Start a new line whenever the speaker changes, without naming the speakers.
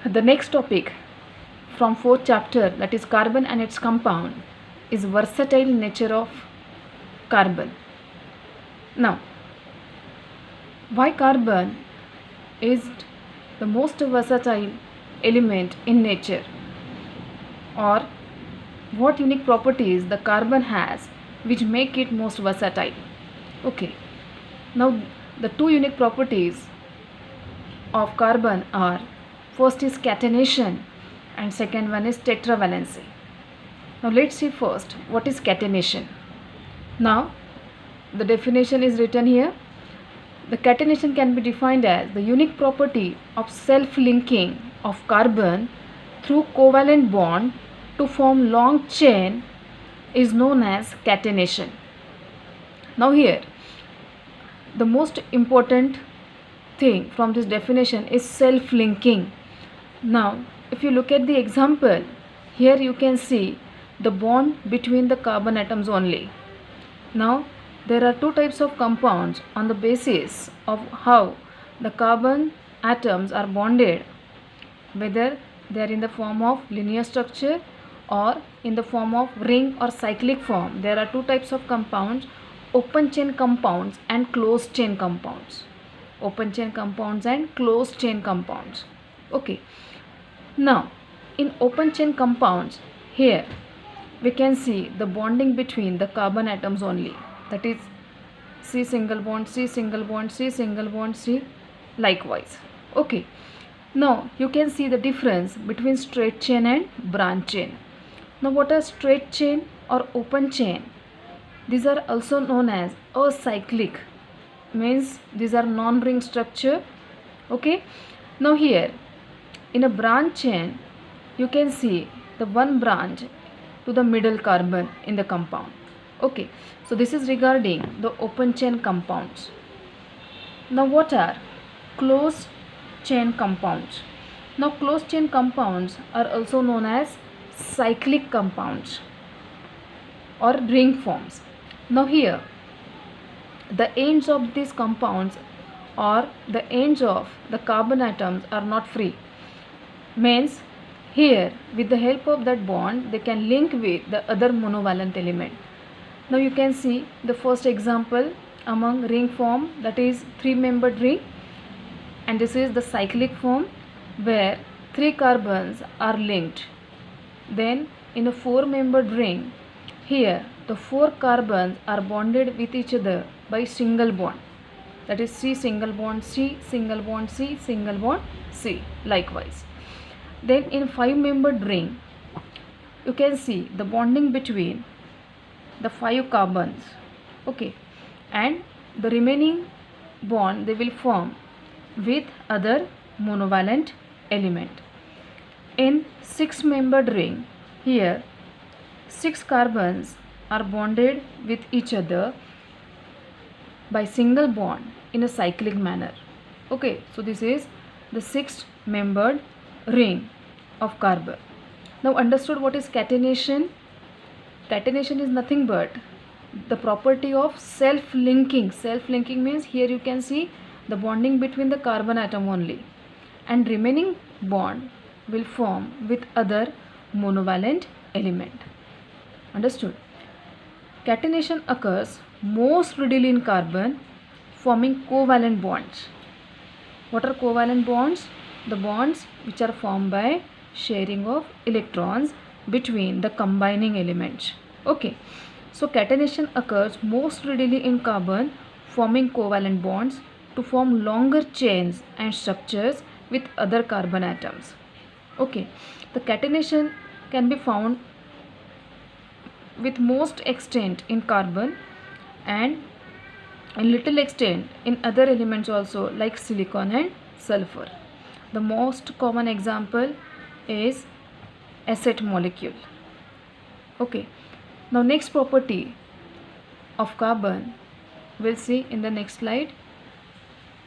The next topic from fourth chapter, that is carbon and its compound, is versatile nature of carbon. Now, why carbon is the most versatile element in nature, or what unique properties the carbon has which make it most versatile? Okay, now the two unique properties of carbon are, first is catenation and second one is tetravalency. Now let's see first what is catenation. Now the definition is written here. The catenation can be defined as the unique property of self-linking of carbon through covalent bond to form long chain is known as catenation. Now here the most important thing from this definition is self-linking. Now if you look at the example, here you can see the bond between the carbon atoms only. Now there are two types of compounds on the basis of how the carbon atoms are bonded, whether they are in the form of linear structure or in the form of ring or cyclic form. There are two types of compounds: open chain compounds and closed chain compounds. Open chain compounds and closed chain compounds. Okay, now in open chain compounds, here we can see the bonding between the carbon atoms only, that is C single bond, C single bond, C single bond, C likewise. Okay, now you can see the difference between straight chain and branch chain. Now what are straight chain or open chain? These are also known as acyclic, means these are non-ring structure. Okay, now here in a branch chain you can see the one branch to the middle carbon in the compound. Okay, so this is regarding the open chain compounds. Now what are closed chain compounds? Now closed chain compounds are also known as cyclic compounds or ring forms. Now here the ends of these compounds or the ends of the carbon atoms are not free, means here with the help of that bond they can link with the other monovalent element. Now you can see the first example among ring form, that is three-membered ring, and this is the cyclic form where three carbons are linked. Then in a four-membered ring, here the four carbons are bonded with each other by single bond, that is C single bond C, single bond C, single bond C likewise. Then in five-membered ring you can see the bonding between the five carbons, okay, and the remaining bond they will form with other monovalent element. In six-membered ring, here six carbons are bonded with each other by single bond in a cyclic manner. Okay, so this is the six-membered ring of carbon. Now understood what is catenation? Catenation is nothing but the property of self-linking. Self-linking means here you can see the bonding between the carbon atom only, and remaining bond will form with other monovalent element. Understood? Catenation occurs most readily in carbon, forming covalent bonds. What are covalent bonds? The bonds which are formed by sharing of electrons between the combining elements. Okay, so catenation occurs most readily in carbon, forming covalent bonds to form longer chains and structures with other carbon atoms. Okay, the catenation can be found with most extent in carbon and in little extent in other elements also, like silicon and sulfur. The most common example is acid molecule. Okay, now next property of carbon we'll see in the next slide.